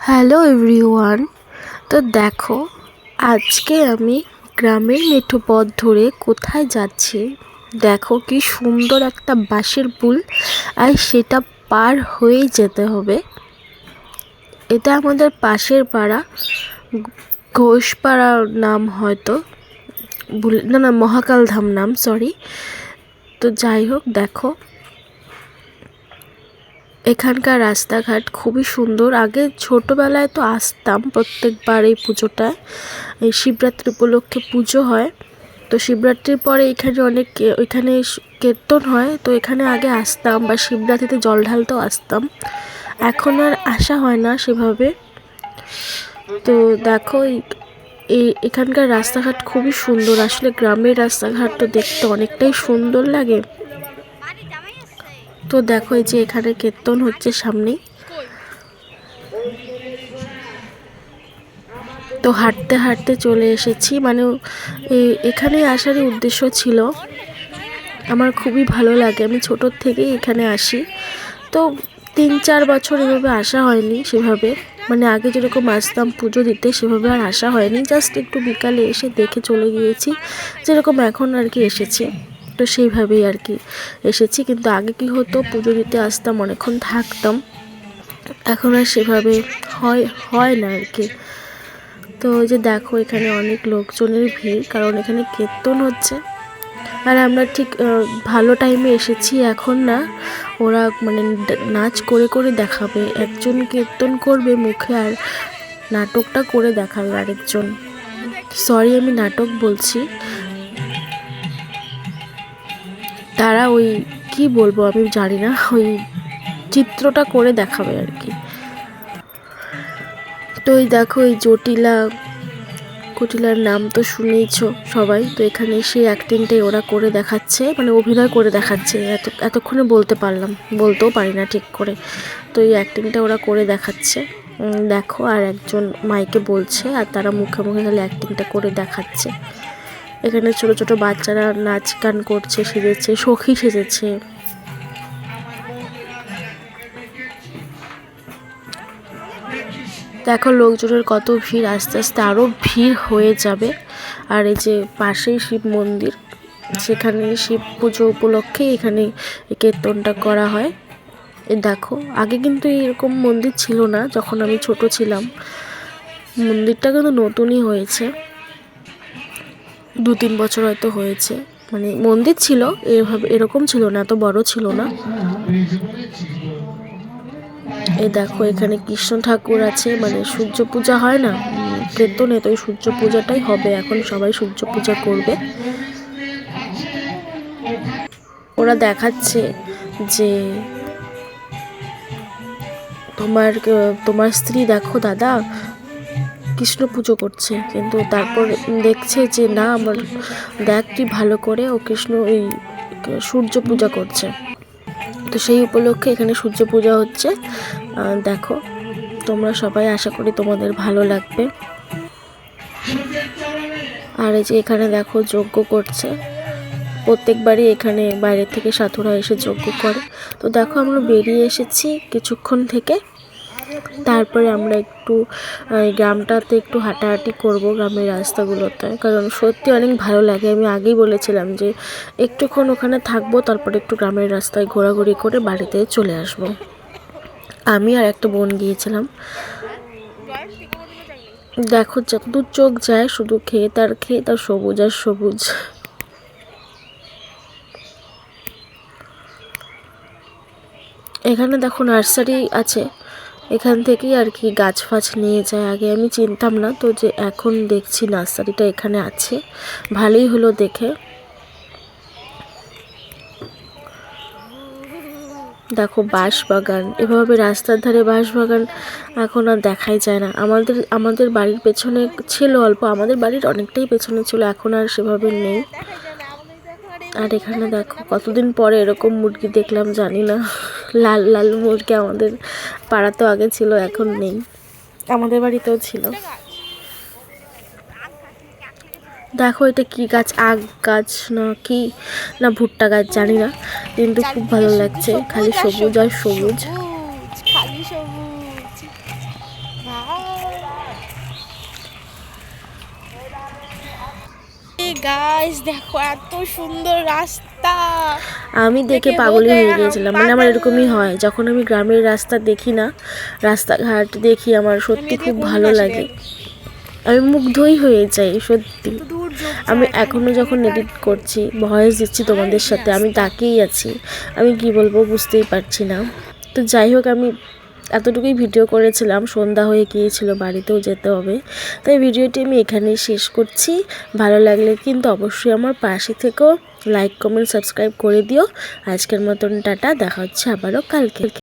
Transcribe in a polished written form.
Hello everyone. তো দেখো, আজকে আমি গ্রামের মেঠো পথ ধরে কোথায় যাচ্ছি। দেখো কি সুন্দর একটা বাঁশের পুল, আর সেটা পার হয়েই যেতে হবে। এটা আমাদের পাশের পাড়া, ঘোষপাড়া নাম হয়তো, না না মহাকালধাম নাম, সরি। তো যাই হোক, দেখো এখানকার রাস্তাঘাট খুবই সুন্দর। আগে ছোটোবেলায় তো আসতাম প্রত্যেকবার এই পুজোটায়, এই শিবরাত্রি উপলক্ষে পুজো হয়। তো শিবরাত্রির পরে এখানে অনেক ওইখানে কীর্তন হয়, তো এখানে আগে আসতাম, বা শিবরাত্রিতে জল ঢালতেও আসতাম। এখন আর আসা হয় না সেভাবে। তো দেখো এখানকার রাস্তাঘাট খুবই সুন্দর। আসলে গ্রামের রাস্তাঘাট তো দেখতে অনেকটাই সুন্দর লাগে। তো দেখো এই যে এখানে কীর্তন হচ্ছে সামনেই। তো হাঁটতে হাঁটতে চলে এসেছি, মানে এখানে আসারই উদ্দেশ্য ছিল। আমার খুবই ভালো লাগে, আমি ছোটোর থেকেই এখানে আসি। তো 3-4 বছর এভাবে আসা হয়নি সেভাবে, মানে আগে যেরকম আসতাম পুজো দিতে সেভাবে আর আসা হয়নি। জাস্ট একটু বিকালে এসে দেখে চলে গিয়েছি, যেরকম এখন আর কি এসেছি। তো সেইভাবেই আর কি এসেছি। কিন্তু আগে কি হতো, পুজো দিতে আসতাম, অনেকক্ষণ থাকতাম, এখন আর সেভাবে হয় না আর কি। তো ওই যে দেখো এখানে অনেক লোকজনের ভিড়, কারণ এখানে কীর্তন হচ্ছে। আর আমরা ঠিক ভালো টাইমে এসেছি। এখন না, ওরা মানে নাচ করে করে দেখাবে, একজন কীর্তন করবে মুখে, আর নাটকটা করে দেখাবে আরেকজন। সরি, আমি নাটক বলছি। তারা ওই কি বলবো আমি জানি না, ওই চিত্রটা করে দেখাবে আর কি। তো এই দেখো এই কুটিলার নাম তো শুনেইছ সবাই। তো এখানে সেই অ্যাক্টিংটাই ওরা করে দেখাচ্ছে, মানে অভিনয় করে দেখাচ্ছে। এতক্ষণে বলতেও পারি না ঠিক করে। তো এই অ্যাক্টিংটা ওরা করে দেখাচ্ছে, দেখো। আর একজন মাইকে বলছে, আর তারা মুখে মুখে খালি অ্যাক্টিংটা করে দেখাচ্ছে। এখানে ছোট ছোট বাচ্চারা নাচ গান করছে, সেজেছে, সখী সেজেছে। দেখো লোকজনের কত ভিড়, আস্তে আস্তে আরও ভিড় হয়ে যাবে। আর এই যে পাশেই শিব মন্দির, সেখানে শিব পুজো উপলক্ষে এখানে কীর্তনটা করা হয়। দেখো আগে কিন্তু এরকম মন্দির ছিল না, যখন আমি ছোট ছিলাম। মন্দিরটা কিন্তু নতুনই হয়েছে, 2-3 বছর হয়তো হয়েছে। মানে মন্দির ছিল এরকম ছিল না, এত বড় ছিল না। এই দেখো এখানে কৃষ্ণ ঠাকুর আছে, মানে সূর্য পূজা হয় না কীর্তনে, তো ওই সূর্য পূজাটাই হবে এখন, সবাই সূর্য পূজা করবে। ওরা দেখাচ্ছে যে তোমার স্ত্রী দেখো দাদা কৃষ্ণ পুজো করছে, কিন্তু তারপর দেখছে যে না, আমার দেখ তুই ভালো করে, ও কৃষ্ণ ওই সূর্য পূজা করছে। তো সেই উপলক্ষে এখানে সূর্য পূজা হচ্ছে। দেখো তোমরা সবাই, আশা করি তোমাদের ভালো লাগবে। আর এই যে এখানে দেখো যজ্ঞ করছে, প্রত্যেকবারই এখানে বাইরে থেকে সাধুরা এসে যজ্ঞ করে। তো দেখো আমরা বেরিয়ে এসেছি কিছুক্ষণ থেকে, তারপরে আমরা একটু গ্রামটাতে একটু হাঁটাহাঁটি করব, গ্রামের রাস্তাগুলোতে, কারণ সত্যি অনেক ভালো লাগে। আমি আগেই বলেছিলাম যে একটুক্ষণ ওখানে থাকবো, তারপরে একটু গ্রামের রাস্তায় ঘোরাঘুরি করে বাড়িতে চলে আসব। আমি আর একটা বোন গিয়েছিলাম। দেখো যতদূর চোখ যায় শুধু ক্ষেত আর ক্ষেত, আর সবুজ আর সবুজ। এখানে দেখো নার্সারি আছে, এখান থেকেই আর কি গাছ ফাছ নিয়ে যায়। আগে আমি চিনতাম না, তো যে এখন দেখছি নার্সারিটা এখানে আছে, ভালোই হলো দেখে। দেখো বাঁশ বাগান, এভাবে রাস্তার ধারে বাঁশ বাগান এখন আর দেখাই যায় না। আমাদের বাড়ির পেছনে ছিল অল্প, আমাদের বাড়ির অনেকটাই পেছনে ছিল, এখন আর সেভাবে নেই। আর এখানে দেখো কতদিন পরে এরকম মুরগি দেখলাম, জানি না, লাল লাল মুরগি আমাদের পাড়াতেও আগে ছিল, এখন নেই, আমাদের বাড়িতেও ছিল। দেখো এটা কি গাছ, আখ গাছ না কি না ভুট্টা গাছ জানি না, কিন্তু খুব ভালো লাগছে, খালি সবুজ আর সবুজ। গাইস দেখো এত সুন্দর রাস্তা, আমি দেখে পাগলই হয়ে গিয়েছিলাম। মানে আমার এরকমই হয়, যখন আমি গ্রামের রাস্তা দেখি না, রাস্তাঘাট দেখি, আমার সত্যি খুব ভালো লাগে, আমি মুগ্ধই হয়ে যাই সত্যি। আমি এখনও যখন এডিট করছি, ভয়েস দিচ্ছি তোমাদের সাথে, আমি তাকিয়েই আছি, আমি কি বলবো বুঝতেই পারছি না। তো যাই হোক, আমি এতটুকুই ভিডিও করেছিলাম, সন্ধ্যা হয়ে গিয়েছিল, বাড়িতেও যেতে হবে, তাই ভিডিওটি আমি এখানেই শেষ করছি। ভালো লাগলে কিন্তু অবশ্যই আমার পাশে থেকেও লাইক কমেন্ট সাবস্ক্রাইব করে দিও। আজকের মতন টাটা, দেখা হচ্ছে আবারও কালকে।